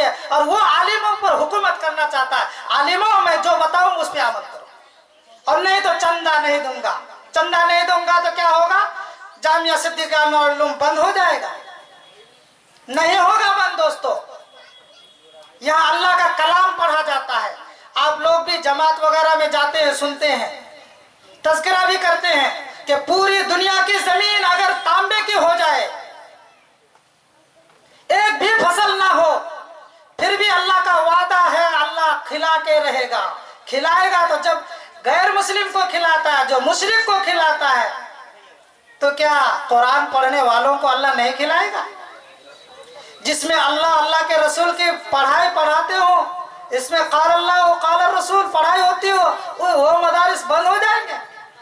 है और वो आलिमों पर हुकूमत करना चाहता है। आलिमों मैं जो बताऊं उस पर अमल करो, और नहीं तो चंदा नहीं दूंगा। चंदा नहीं दूंगा तो क्या होगा? जामिया सिद्दीक़ा नूरुल उलूम बंद हो जाएगा? नहीं होगा बंद। दोस्तों, यहाँ अल्लाह का कलाम पढ़ा जाता है। आप लोग भी जमात वगैरह में जाते हैं, सुनते हैं, तज़किरा भी करते हैं कि पूरी दुनिया की जमीन अगर तांबे की हो जाए, एक भी फसल ना हो, फिर भी अल्लाह का वादा है अल्लाह खिला के रहेगा, खिलाएगा। तो जब गैर मुस्लिम को खिलाता है, जो मुशरिक को खिलाता है, तो क्या कुरान पढ़ने वालों को अल्लाह नहीं खिलाएगा? जिसमें अल्लाह अल्लाह के रसूल की पढ़ाई पढ़ाते हो, इसमें क़ाल अल्लाह क़ाल रसूल पढ़ाई होती हो, वो मदारिस बंद हो जाएंगे?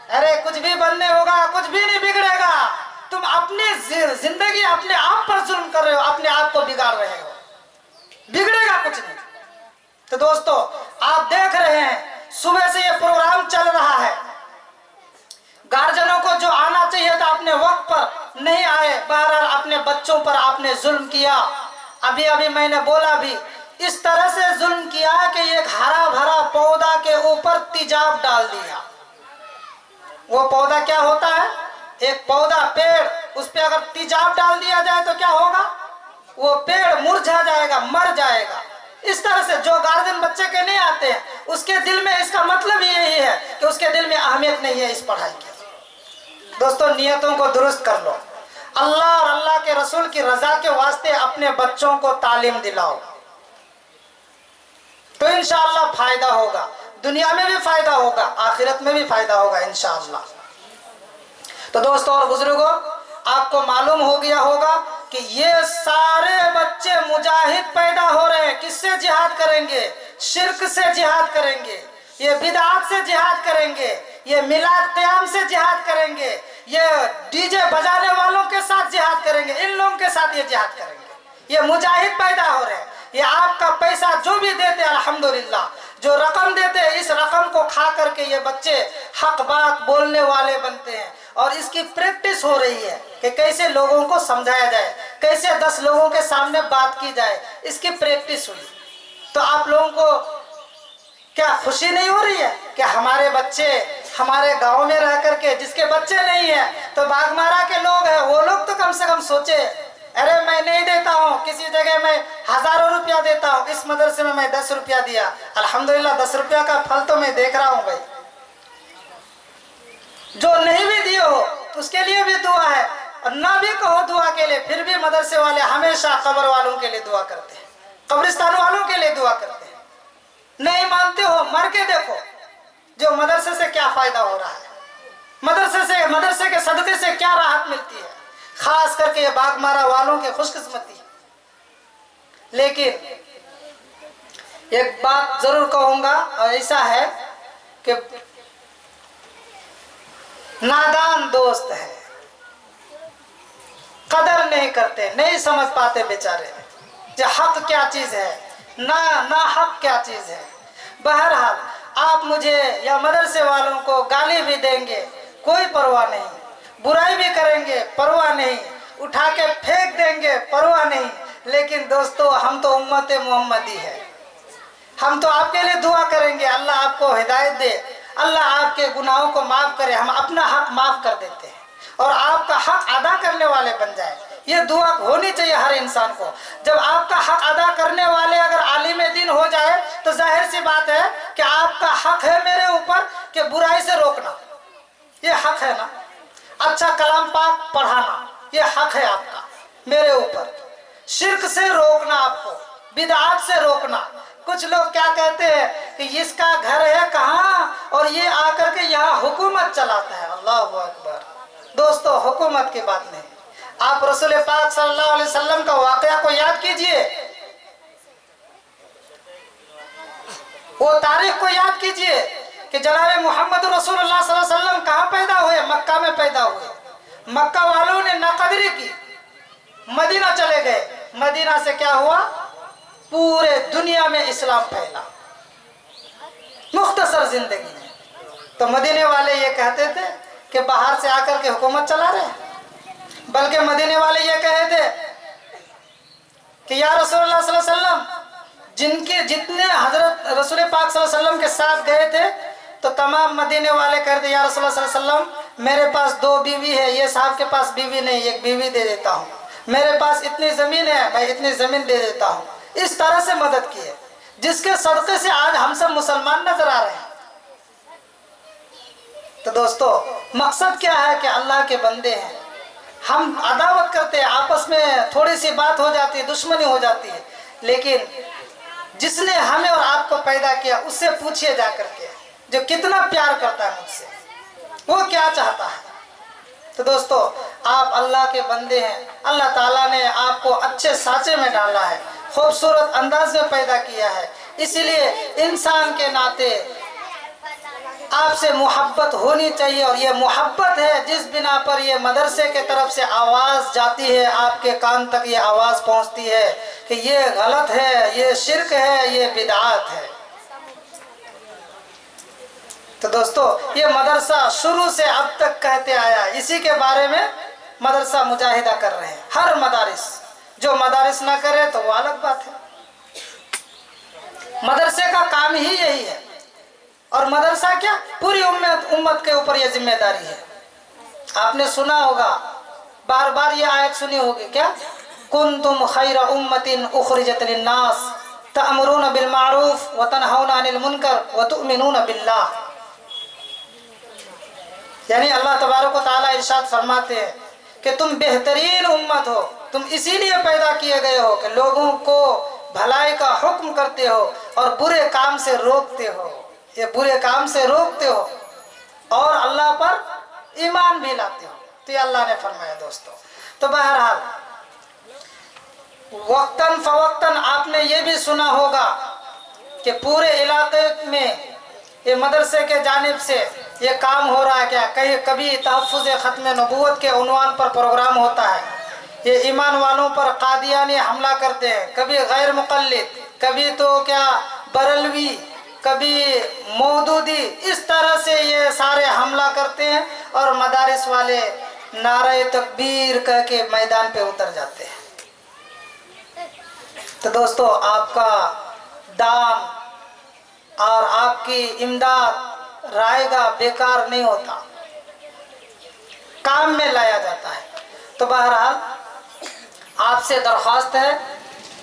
अरे कुछ भी बंद नहीं होगा, कुछ भी नहीं बिगड़ेगा। तुम अपनी जिंदगी अपने आप पर जुल्म कर रहे हो, अपने आप को बिगाड़ रहे हो, बिगड़ेगा कुछ नहीं। तो दोस्तों, आप देख रहे हैं सुबह से ये प्रोग्राम चल रहा है। गार्जियनों को जो आना चाहिए था अपने वक्त पर नहीं आए। बहरहाल अपने बच्चों पर आपने जुल्म किया। अभी अभी मैंने बोला भी, इस तरह से जुल्म किया कि एक हरा भरा पौधा के ऊपर तेजाब डाल दिया। वो पौधा क्या होता है? एक पौधा, पेड़, उस पे अगर तेजाब डाल दिया जाए तो क्या होगा? वो पेड़ मुरझा जाएगा, मर जाएगा। इस तरह से जो गार्जियन बच्चे के नहीं आते हैं, उसके दिल में, इसका मतलब यही है कि उसके दिल में अहमियत नहीं है इस पढ़ाई की। दोस्तों, नियतों को दुरुस्त कर लो। अल्लाह और अल्लाह के रसूल की रजा के वास्ते अपने बच्चों को तालीम दिलाओ, तो इंशाअल्लाह फायदा होगा। दुनिया में भी फायदा होगा, आखिरत में भी फायदा होगा इंशाअल्लाह। तो दोस्तों और बुजुर्गों, आपको मालूम हो गया होगा कि ये सारे बच्चे मुजाहिद पैदा हो रहे हैं। किससे जिहाद करेंगे? शिर्क से जिहाद करेंगे, ये बिदअत से जिहाद करेंगे, ये मिलाद क़याम से जिहाद करेंगे, ये डीजे बजाने वालों के साथ जिहाद करेंगे, इन लोगों के साथ ये जिहाद करेंगे। ये मुजाहिद पैदा हो रहे हैं। ये आपका पैसा जो भी देते हैं अल्हम्दुलिल्लाह, जो रकम देते हैं, इस रकम को खा करके ये बच्चे हक बात बोलने वाले बनते हैं। और इसकी प्रैक्टिस हो रही है कि कैसे लोगों को समझाया जाए, कैसे 10 लोगों के सामने बात की जाए, इसकी प्रैक्टिस हुई। तो आप लोगों को क्या खुशी नहीं हो रही है कि हमारे बच्चे हमारे गांव में रह करके, जिसके बच्चे नहीं है तो बागमारा के लोग हैं, वो लोग तो कम से कम सोचे, अरे मैं नहीं देता हूँ, किसी जगह मैं हज़ारों रुपया देता हूँ, इस मदरसे में मैं 10 रुपया दिया, अल्हम्दुलिल्लाह 10 रुपया का फल तो मैं देख रहा हूँ भाई। जो नहीं भी दिए हो उसके लिए भी दुआ है, और ना भी कहो दुआ के लिए, फिर भी मदरसे वाले हमेशा कब्र वालों के लिए दुआ करते हैं, कब्रिस्तान वालों के लिए दुआ करते हैं। नहीं मानते हो, मर के देखो जो मदरसे से क्या फायदा हो रहा है, मदरसे के सदक़े से क्या राहत मिलती है, खास करके ये बागमारा वालों की खुशकिस्मती। लेकिन एक बात जरूर कहूंगा, और ऐसा है कि नादान दोस्त है, कदर नहीं करते, नहीं समझ पाते बेचारे जो हक क्या चीज है, ना हक क्या चीज है। बहरहाल आप मुझे या मदरसे वालों को गाली भी देंगे, कोई परवाह नहीं, बुराई भी करेंगे, परवाह नहीं, उठा के फेंक देंगे, परवाह नहीं। लेकिन दोस्तों, हम तो उम्मत मोहम्मदी है, हम तो आपके लिए दुआ करेंगे, अल्लाह आपको हिदायत दे, अल्लाह आपके गुनाहों को माफ़ करे। हम अपना हक माफ़ कर देते हैं और आपका हक अदा करने वाले बन जाए, ये दुआ होनी चाहिए हर इंसान को। जब आपका हक अदा करने वाले अगर आलिम दीन हो जाए तो जाहिर सी बात है कि आपका हक है मेरे ऊपर कि बुराई से रोकना, ये हक है ना। अच्छा कलाम पाक पढ़ाना, ये हक है आपका मेरे ऊपर। शिर्क से रोकना, आपको बिदअत से रोकना। कुछ लोग क्या कहते हैं कि इसका घर है कहाँ और ये आकर के यहाँ हुकूमत चलाता है। अल्लाह अकबर। दोस्तों, हुकूमत की बात नहीं, आप रसूल पाक सल्लल्लाहु अलैहि वसल्लम का वाकया को याद कीजिए, वो तारीख को याद कीजिए कि जनाब मोहम्मद रसूलुल्लाह सल्लल्लाहु अलैहि वसल्लम कहाँ पैदा हुए? मक्का में पैदा हुए। मक्का वालों ने नाकदरी की, मदीना चले गए। मदीना से क्या हुआ? पूरे दुनिया में इस्लाम फैला मुख्तसर जिंदगी में। तो मदीने वाले ये कहते थे कि बाहर से आकर के हुकूमत चला रहे, बल्कि मदीने वाले ये कहे थे कि या रसूलुल्लाह सल्लल्लाहु अलैहि वसल्लम जिनके जितने हजरत रसूल पाक सल्लल्लाहु अलैहि वसल्लम के साथ गए थे तो तमाम मदीने वाले कह रहे या रसूल सल्लल्लाहु अलैहि वसल्लम मेरे पास 2 बीवी है, ये साहब के पास बीवी नहीं, एक बीवी दे देता हूँ। मेरे पास इतनी ज़मीन है, मैं इतनी ज़मीन दे देता हूँ। इस तरह से मदद की है, जिसके सदक़े से आज हम सब मुसलमान नजर आ रहे हैं। तो दोस्तों मकसद क्या है कि अल्लाह के बंदे हैं, हम अदावत करते हैं, आपस में थोड़ी सी बात हो जाती है, दुश्मनी हो जाती है, लेकिन जिसने हमें और आपको पैदा किया उससे पूछिए जा करके, जो कितना प्यार करता है मुझसे, वो क्या चाहता है। तो दोस्तों आप अल्लाह के बंदे हैं, अल्लाह ताला ने आपको अच्छे साँचे में डाला है, खूबसूरत अंदाज में पैदा किया है, इसीलिए इंसान के नाते आपसे मोहब्बत होनी चाहिए। और ये मोहब्बत है जिस बिना पर ये मदरसे के तरफ से आवाज़ जाती है, आपके कान तक ये आवाज़ पहुंचती है कि ये गलत है, ये शिर्क है, ये बिदआत है। तो दोस्तों ये मदरसा शुरू से अब तक कहते आया, इसी के बारे में मदरसा मुजाहिदा कर रहे हैं। हर मदारिस, जो मदारिस ना करे तो वो अलग बात है। मदरसे का काम ही यही है, और मदरसा क्या पूरी उम्मत के ऊपर यह जिम्मेदारी है। आपने सुना होगा, बार बार ये आयत सुनी होगी क्या, कुंतुम खैरा उम्मतिन उखरिजत लिन्नास तअमुरूना बिल मारूफ व तनहौना अनिल मुनकर व तुमिनूना बिल्लाह। यानी अल्लाह तबारक व तआला इरशाद फरमाते हैं कि तुम बेहतरीन उम्मत हो, तुम इसीलिए पैदा किए गए हो कि लोगों को भलाई का हुक्म करते हो और बुरे काम से रोकते हो, ये बुरे काम से रोकते हो और अल्लाह पर ईमान भी लाते हो। तो ये अल्लाह ने फरमाया दोस्तों। तो बहरहाल वक्तन फवक्तन आपने ये भी सुना होगा कि पूरे इलाके में ये मदरसे के जानिब से ये काम हो रहा है क्या, कहीं कभी तहफ़्फ़ुज़ ख़त्म नबूवत के उन्वान पर प्रोग्राम होता है, ये ईमान वालों पर कादियानी हमला करते हैं, कभी गैर मुक़ल्लिद, कभी तो क्या बरलवी, कभी मौदूदी, इस तरह से ये सारे हमला करते हैं और मदारिस वाले नारे तकबीर कह के मैदान पे उतर जाते हैं। तो दोस्तों आपका दान और आपकी इमदाद रायगा बेकार नहीं होता, काम में लाया जाता है। तो बहरहाल आपसे दरख्वास्त है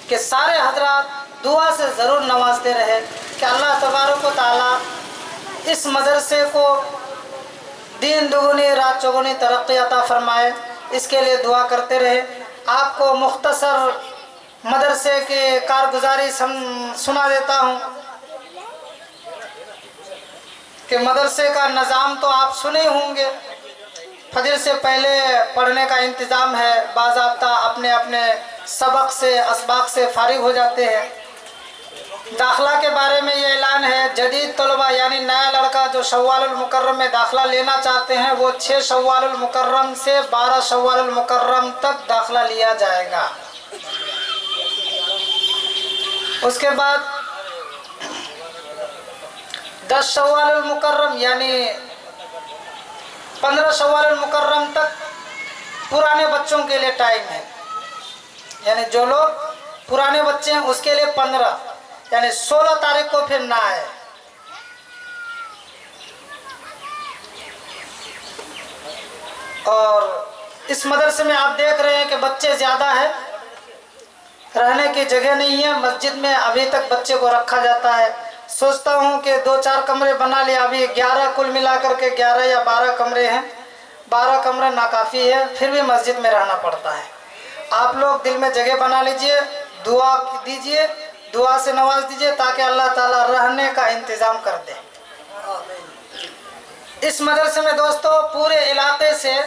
कि सारे हजरात दुआ से ज़रूर नवाजते रहे कि अल्लाह तबारक व तआला इस मदरसे को दिन दुगुनी रात चौगुनी तरक्की अता फरमाए, इसके लिए दुआ करते रहे। आपको मुख्तसर मदरसे की कारगुजारी सुना देता हूँ कि मदरसे का निज़ाम तो आप सुने होंगे, फजर से पहले पढ़ने का इंतज़ाम है, बाज़ाब्ता अपने अपने सबक से असबाक से फारिग हो जाते हैं। दाखिला के बारे में ये ऐलान है, जदीद तलबा यानी नया लड़का जो शव्वालुल मुकर्रम में दाखिला लेना चाहते हैं वो 6 शव्वालुल मुकर्रम से 12 शव्वालुल मुकर्रम तक दाखिला लिया जाएगा। उसके बाद 10 शव्वालुल मुकर्रम यानी 15 शव्वालुल मुकर्रम तक पुराने बच्चों के लिए टाइम है, यानी जो लोग पुराने बच्चे हैं उसके लिए 15 यानी 16 तारीख को फिर ना आए। और इस मदरसे में आप देख रहे हैं कि बच्चे ज़्यादा है, रहने की जगह नहीं है, मस्जिद में अभी तक बच्चे को रखा जाता है। सोचता हूँ कि 2-4 कमरे बना लिया, अभी 11 कुल मिलाकर के 11 या 12 कमरे हैं, 12 कमरे नाकाफ़ी है, फिर भी मस्जिद में रहना पड़ता है। आप लोग दिल में जगह बना लीजिए, दुआ दीजिए, दुआ से नवाज दीजिए ताकि अल्लाह ताला रहने का इंतज़ाम कर दे। इस मदरसे में दोस्तों पूरे इलाके से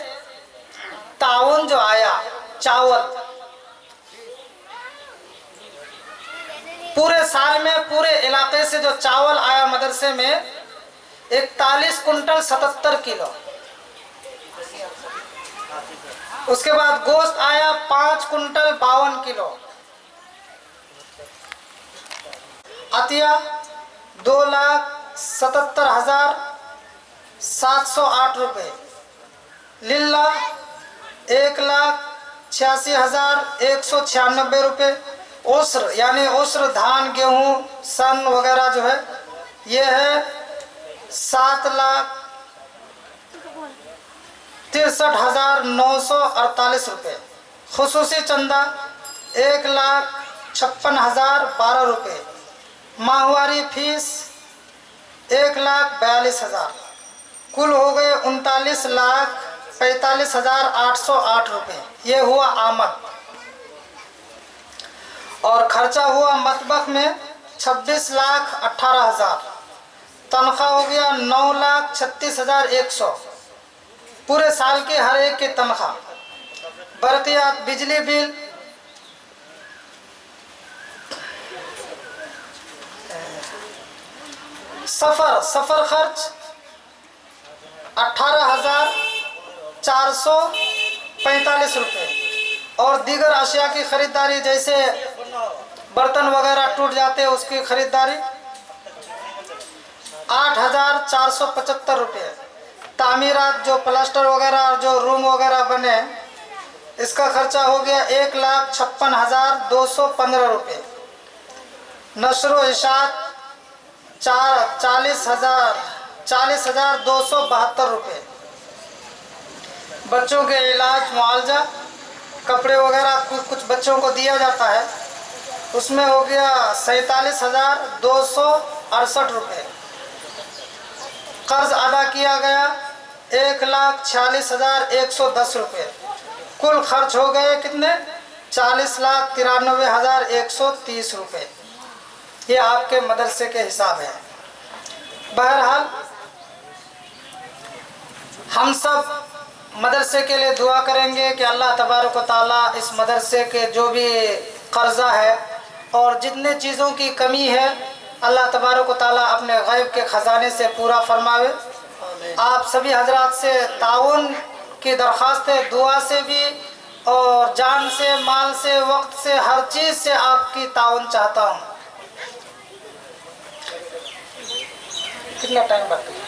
ताउन जो आया, चावल पूरे साल में पूरे इलाके से जो चावल आया मदरसे में 41 कुंटल 77 किलो। उसके बाद गोश्त आया 5 कुंटल 52 किलो। अतिया 2,77,708 रुपये। लिल्ला 1,86,196 रुपये। ओस्र यानी ओस्र धान गेहूं सन वगैरह जो है ये है 7,63,948 रुपये। खुसूसी चंदा 1,56,012 रुपये। माहवारी फीस 1,42,000। कुल हो गए 39,45,808 रुपये। ये हुआ आमद। और खर्चा हुआ मतबख में 26,18,000। तनख्वाह हो गया 9,36,100। पूरे साल के हर एक के तनख्वाह। बरक़ियात बिजली बिल सफ़र खर्च 18,445 रुपये। और दीगर अशिया की ख़रीदारी जैसे बर्तन वगैरह टूट जाते हैं उसकी ख़रीदारी 8,475 रुपये। तामीरात जो प्लास्टर वगैरह जो रूम वगैरह बने इसका खर्चा हो गया 1,56,215 रुपये। नशर इशात 40,272 रुपये। बच्चों के इलाज मुआवजा कपड़े वगैरह कुछ बच्चों को दिया जाता है उसमें हो गया 47,268 रुपये। कर्ज अदा किया गया 1,46,110 रुपये। कुल खर्च हो गए कितने 40,93,130 रुपये। ये आपके मदरसे के हिसाब है। बहरहाल हम सब मदरसे के लिए दुआ करेंगे कि अल्लाह तबारक व तआला इस मदरसे के जो भी कर्जा है और जितने चीज़ों की कमी है अल्लाह तबारक व तआला अपने गैब के ख़जाने से पूरा फरमावे। आप सभी हजरात से ताउन की दरख्वास्त है, दुआ से भी और जान से, माल से, वक्त से, हर चीज़ से आपकी ताउन चाहता हूँ। कितना टाइम बाकी है?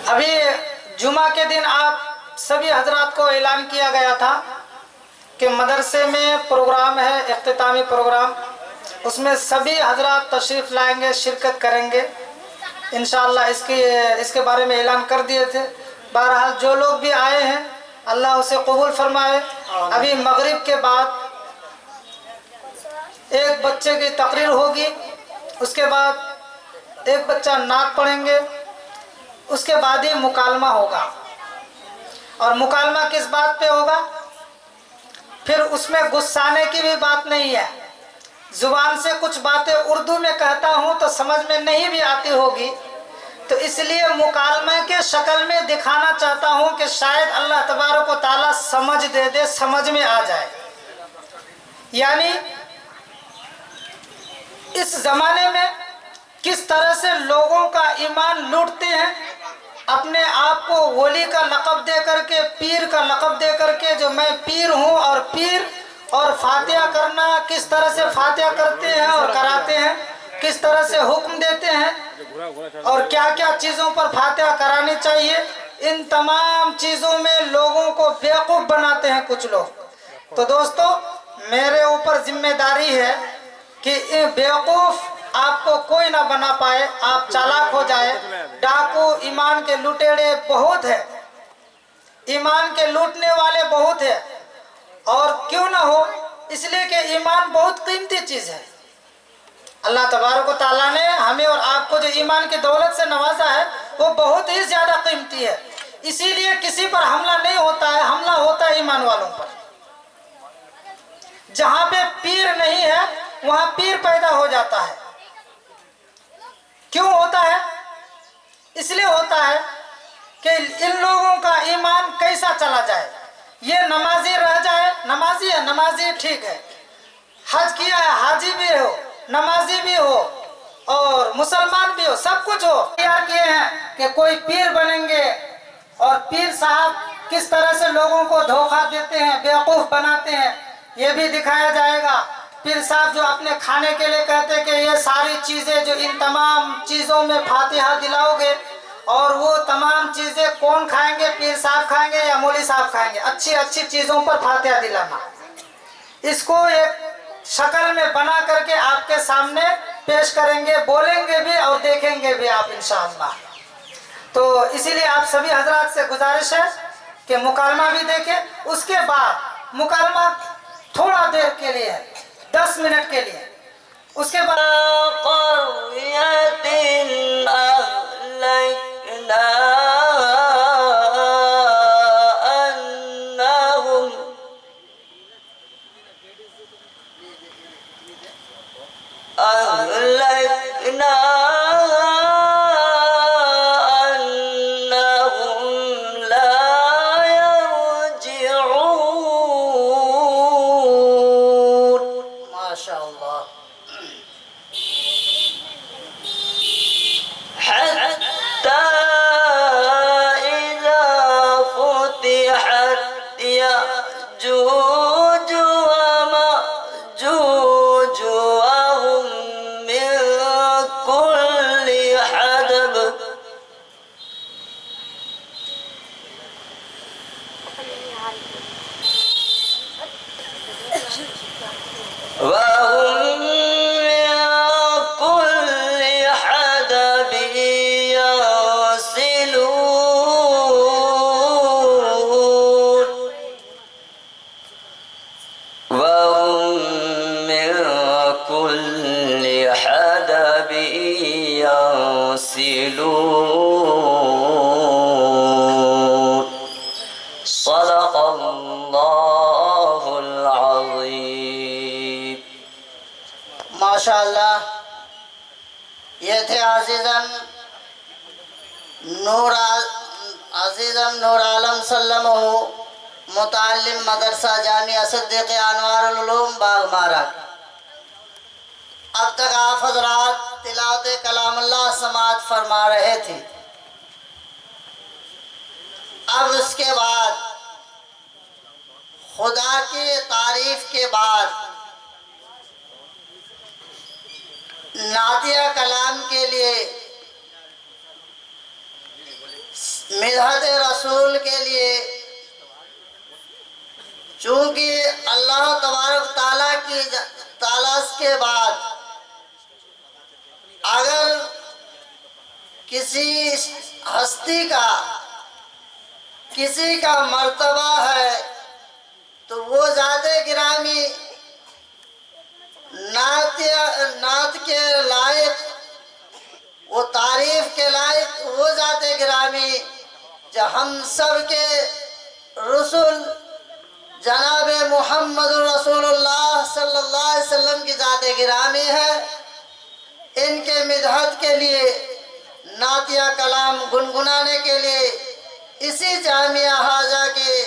अभी जुमा के दिन आप सभी हजरात को ऐलान किया गया था कि मदरसे में प्रोग्राम है, इख्तितामी प्रोग्राम। उसमें सभी हजरात तशरीफ़ लाएंगे, शिरकत करेंगे इंशाअल्लाह। इसके बारे में ऐलान कर दिए थे। बहरहाल जो लोग भी आए हैं अल्लाह उसे कबूल फरमाए। अभी मगरिब के बाद एक बच्चे की तकरीर होगी, उसके बाद एक बच्चा नात पढ़ेंगे, उसके बाद ही मुकालमा होगा। और मुकालमा किस बात पे होगा? फिर उसमें गुस्साने की भी बात नहीं है। जुबान से कुछ बातें उर्दू में कहता हूँ तो समझ में नहीं भी आती होगी, तो इसलिए मुकालमे के शक्ल में दिखाना चाहता हूँ कि शायद अल्लाह तबारक व तआला समझ दे दे, समझ में आ जाए। यानी इस ज़माने में किस तरह से लोगों का ईमान लूटते हैं, अपने आप को वली का लक़ब दे करके, पीर का लक़ब दे करके, जो मैं पीर हूँ और पीर, और फातिहा करना किस तरह से फातिहा करते हैं और कराते हैं, किस तरह से हुक्म देते हैं और क्या क्या चीज़ों पर फातिहा करानी चाहिए, इन तमाम चीज़ों में लोगों को बेवकूफ़ बनाते हैं कुछ लोग। तो दोस्तों मेरे ऊपर जिम्मेदारी है कि बेवकूफ़ आपको कोई ना बना पाए, आप चालाक हो जाए। डाकू, ईमान के लुटेरे बहुत है, ईमान के लूटने वाले बहुत है। और क्यों ना हो, इसलिए कि ईमान बहुत कीमती चीज़ है। अल्लाह तबारक व तआला ने हमें और आपको जो ईमान की दौलत से नवाजा है वो बहुत ही ज़्यादा कीमती है। इसीलिए किसी पर हमला नहीं होता है, हमला होता है ईमान वालों पर। जहाँ पे पीर नहीं है वहाँ पीर पैदा हो जाता है। क्यों होता है? इसलिए होता है कि इन लोगों का ईमान कैसा चला जाए। ये नमाजी रह जाए, नमाजी है, नमाजी ठीक है, हज किया है, हाजी भी हो, नमाजी भी हो और मुसलमान भी हो, सब कुछ हो, तैयार किए हैं कि कोई पीर बनेंगे। और पीर साहब किस तरह से लोगों को धोखा देते हैं, बेवकूफ़ बनाते हैं, ये भी दिखाया जाएगा। पीर साहब जो अपने खाने के लिए कहते कि ये सारी चीज़ें जो इन तमाम चीज़ों में फातिहा दिलाओगे, और वो तमाम चीज़ें कौन खाएंगे, पीर साहब खाएंगे या मौली साहब खाएंगे, अच्छी अच्छी चीज़ों पर फातिहा दिलाना। इसको एक शक्ल में बना करके आपके सामने पेश करेंगे, बोलेंगे भी और देखेंगे भी आप इंशाअल्लाह। तो इसीलिए आप सभी हजरात से गुजारिश है कि मुकालमा भी देखें। उसके बाद मुकालमा थोड़ा देर के लिए है, 10 मिनट के लिए, उसके बाद माशाअल्लाह, ये थे अजीज़म नूर आलम सल्लमहु मुताल्लिम मदरसा जामिया सिद्दीक़ अनवारुल उलूम बागमारा। अब तक आप हज़रात तिलावत कलामुल्लाह समाअत फरमा रहे थे। अब उसके बाद खुदा की तारीफ के बाद नातिया कलाम के लिए, मिदहत रसूल के लिए, चूँकि अल्लाह तबारक ताला की तालाश के बाद अगर किसी हस्ती का किसी का मर्तबा है तो वो ज़ाते गिरामी नात के लायक, वो तारीफ के लायक वो ज़ाते गिरामी जो हम सब के रसूल जनाब मोहम्मद रसूलुल्लाह सल्लल्लाहु अलैहि वसल्लम की ज़ाते गिरामी है। इनके मिदहत के लिए, नातिया कलाम गुनगुनाने के लिए इसी जामिया हाजा के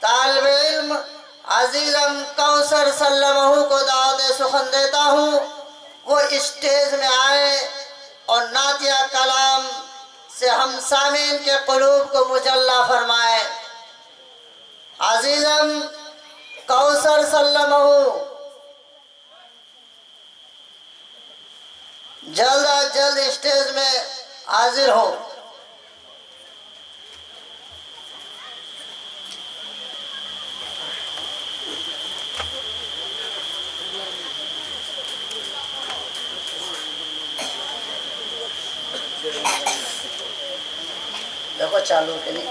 तालिब इल्म अजीज़म कौसर सल्लमहु को दावत सुखन देता हूँ, वो स्टेज में आए और नातिया कलाम से हम सामीन के क़ुलूब को मुजल्ला फरमाए। अजीज़म कौसर सल्लमहु जल्द अज जल्द स्टेज में हाजिर हो। देखो चालू के नहीं।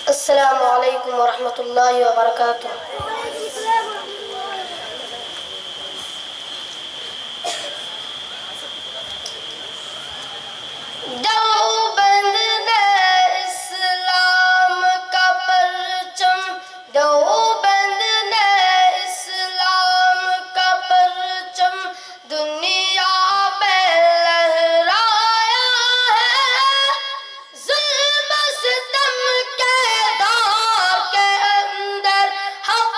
अस्सलामु अलैकुम वरहमतुल्लाहि वबरकातुह। देवबंद ने इस्लाम का परचम, देवबंद ने इस्लाम का परचम दुनिया में लहराया है। जुल्म सितम के दौर के अंदर हक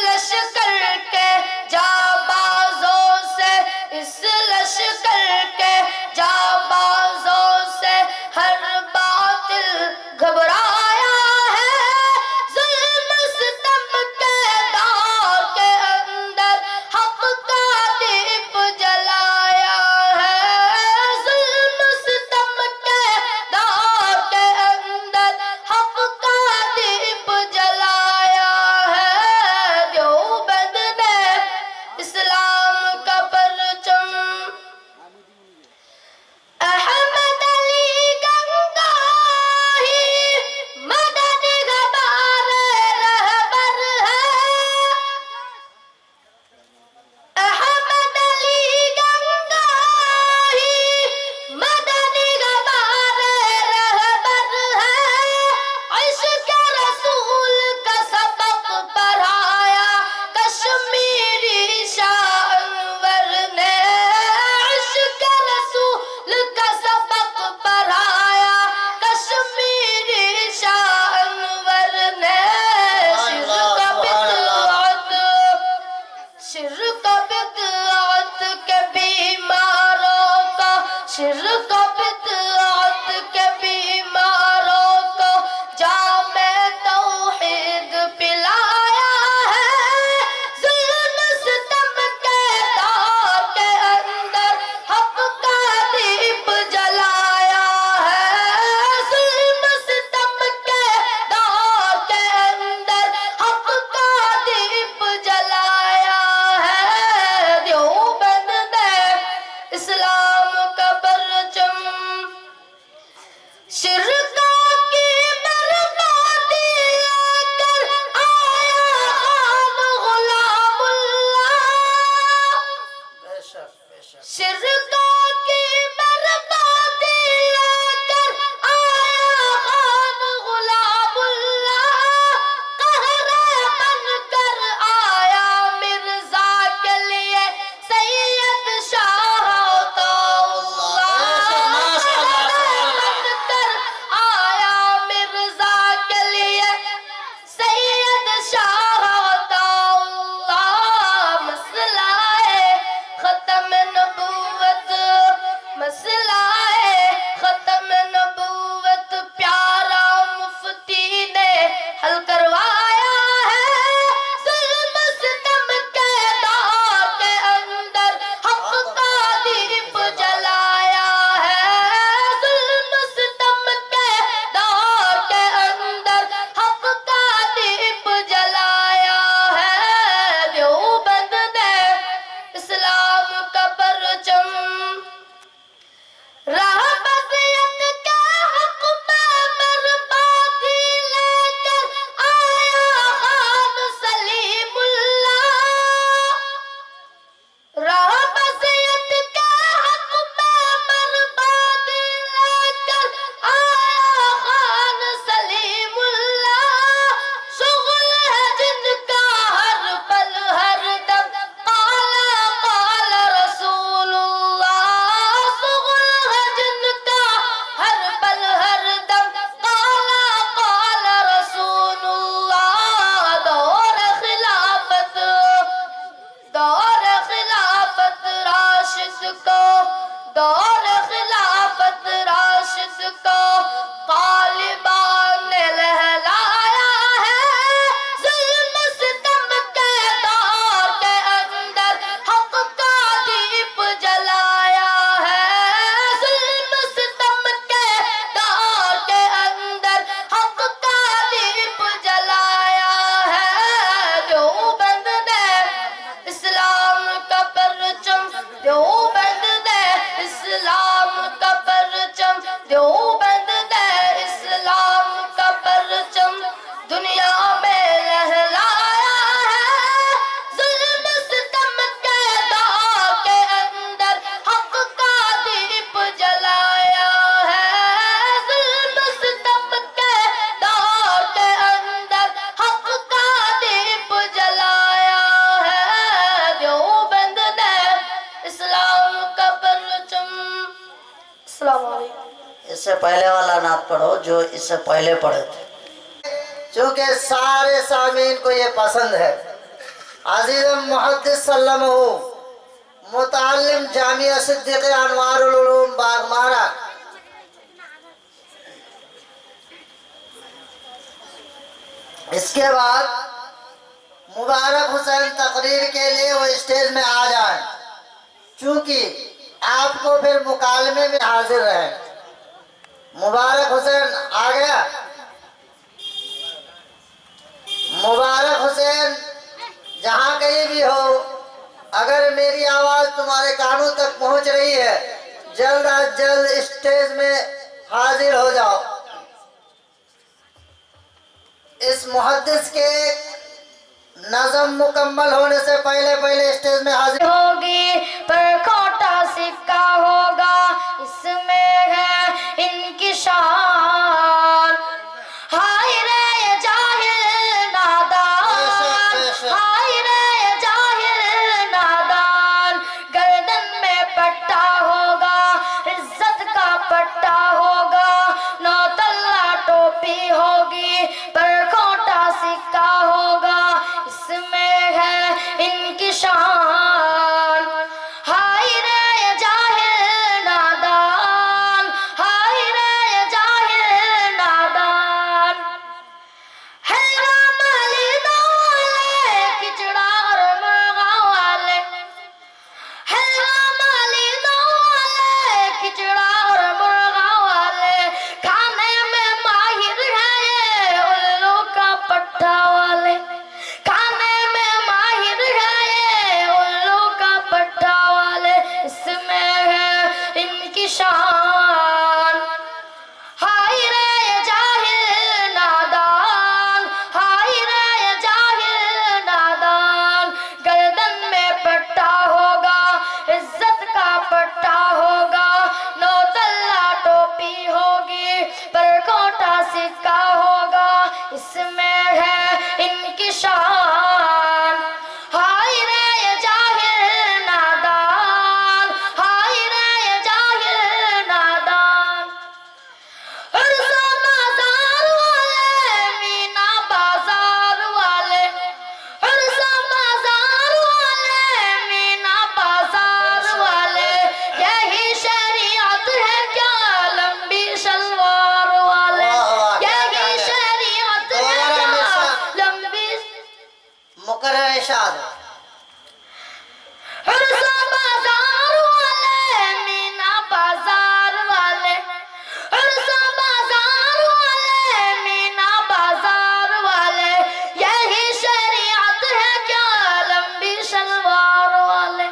लश्कर के जाबाजों से, इस लश्कर के जाबाजों से हर बातिल घबराया है। जुल्म सितम के दौर के अंदर हक का दीप जलाया है। जुल्म सितम के दौर के अंदर हक का दीप जलाया है। देवबंद ने इस्लाम का परचम, अहमद अली गंगाही मदद गबार रहबर है। अहमद अली गंगाही मदद गबार रहबर है। इश्क रसूल का सबक पढ़ाया कश्मीरी शाह अनवर ने। इश्क रसूल का सबक पढ़ाया कश्मीरी शाह अनवर ने। शिर्क बिदअत के बीमारों का, शिर्क बिदअत के बीमारों को जामे तौहीद पिलाया है। जुल्म सितम के दौर के अंदर हक का दीप जलाया है। जुल्म सितम के दौर के अंदर हक का दीप जलाया है। देवबंद ने इस्लाम का परचम, शिरका की बर्बादी लेकर आया खान गुलामुल्लाह। शिरका की बर्बादी लेकर आया खान गुलामुल्लाह। कहरे बनकर आया मिर्जा के लिए सैयद शाह बनकर आया मिर्जा के लिए सैयद शाह मसलाए खत्म नबूवत, मसलाए खत्म नबूवत प्यारा मुफ्ती ने हल करवाया है। जुल्म सितम के दौर के अंदर हक का दीप जलाया है। जुल्म सितम के दौर के अंदर हक का दीप जलाया है। देवबंद ने इस्लाम का परचम, रहबतियत के हक में बर्बादी लेकर आया खान सलीमुल्लाह। रहबतियत के हक में बर्बादी लेकर आया खान सलीमुल्लाह। शुगल है जिनका हर पल हर दम काला काला रसूलुल्लाह। शुगल है जिनका हर पल हर दम काला काला रसूलुल्लाह। दौर खिलाफत राशिद को, दौर खिलाफत राशिद को तालिबान ने लहलाया है। जुल्म सितम के दौर के अंदर हक का दीप जलाया है। जुल्म सितम के दौर के अंदर हक का दीप जलाया है। देवबंद ने इस्लाम का परचम, देवबंद ने इस्लाम का परचम, देवबंद ने इस्लाम का परचम दुनिया में लहलाया है। जुल्म सितम के दौर के अंदर हक का दीप जलाया है। जुल्म सितम के दौर के अंदर हक का दीप जलाया है। देवबंद ने इस्लाम का परचम। अस्सलाम वालेकुम। इससे पहले वाला नात पढ़ो जो इससे पहले पढ़े थे, क्योंकि सारे सामीन को ये पसंद है। अजीज़ मुहद्दिस सल्लल्लाहु मुताल्लिम जामिया सिद्दीक़ अनवारुल उलूम बागमारा। इसके बाद मुबारक हुसैन तकरीर के लिए वो स्टेज में आ जाए, चूंकि आपको फिर मुकालमे में हाजिर रहे। मुबारक हुसैन आ गया। मुबारक हुसैन जहाँ कहीं भी हो, अगर मेरी आवाज तुम्हारे कानों तक पहुंच रही है, जल्द अज जल्द स्टेज में हाजिर हो जाओ। इस मुहद्दिस के नज़म मुकम्मल होने से पहले स्टेज में हाजिर होगी, पर खोटा सिक्का होगा, इसमें है इनकी शान। हाय रे ये जाहिल नादान, हाय रे ये जाहिल नादान। गर्दन में पट्टा होगा, इज्जत का पट्टा होगा, नौतल्ला टोपी होगी, पर खोटा सिक्का होगा, इसमें है इनकी शान। हाय रे ये जाहिल नादान, हाय रे ये जाहिल नादान। हलवा मालिदा वाले, खिचड़ा और मुर्गा वाले, हलवा मालिदा वाले, खिचड़ा और मुर्गा वाले। खाने में माहिर है ये उल्लू का पट्टा वाले, खाने में माहिर है ये उल्लू का पट्टा वाले, इसमें है इनकी शान। हाय रे ये जाहिल नादान, हाय रे ये जाहिल नादान। गर्दन में पट्टा होगा, इज्जत का पट्टा होगा, नौतल्ला टोपी होगी, पर खोटा सिक्का होगा, इसमें है इनकी शान। हाय रे ये जाहिल नादान, हाय रे ये जाहिल नादान। उर्सा बाजार वाले, मीना बाजार वाले, उर्सा बाजार वाले, मीना बाजार वाले। यही शरीयत है क्या लंबी शलवार वाले, यही शरीयत है क्या लंबी। मुकर्रर इरशाद। उर्सा बाजार वाले, मीना बाजार वाले, उर्सा बाजार वाले, मीना बाजार वाले। यही शरीयत है क्या लंबी शलवार वाले,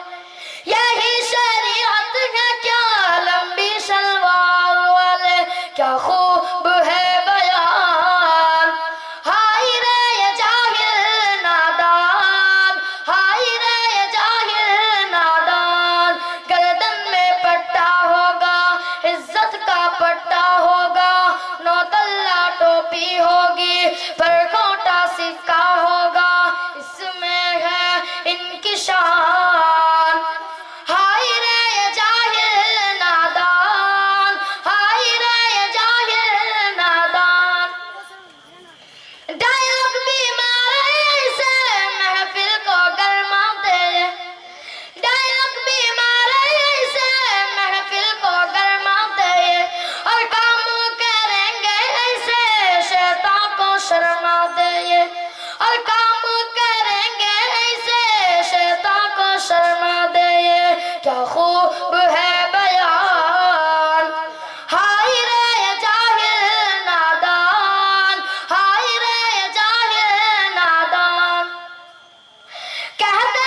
यही शरीयत है क्या लंबी शलवार वाले। क्या खूब है बयान। हाय रे ये जाहिल नादान, हाय रे ये जाहिल नादान। गर्दन में पट्टा होगा, इज्जत का पट्टा होगा, नौतल्ला टोपी होगी, पर खोटा सिक्का होगा, इसमें है इनकी शान। हाय रे ये जाहिल नादान, हाय रे ये जाहिल नादान। डायलॉग भी मारे ऐसे महफिल को गरमाते हैं, डायलॉग भी मारे ऐसे महफिल को गरमाते हैं। और काम करेंगे ऐसे शैतान को शर्मा दे, और काम करेंगे ऐसे शैतान को शर्मा दे। क्या खूब है बयान। हाय रे ये जाहिल नादान, हाय रे ये जाहिल नादान। कहते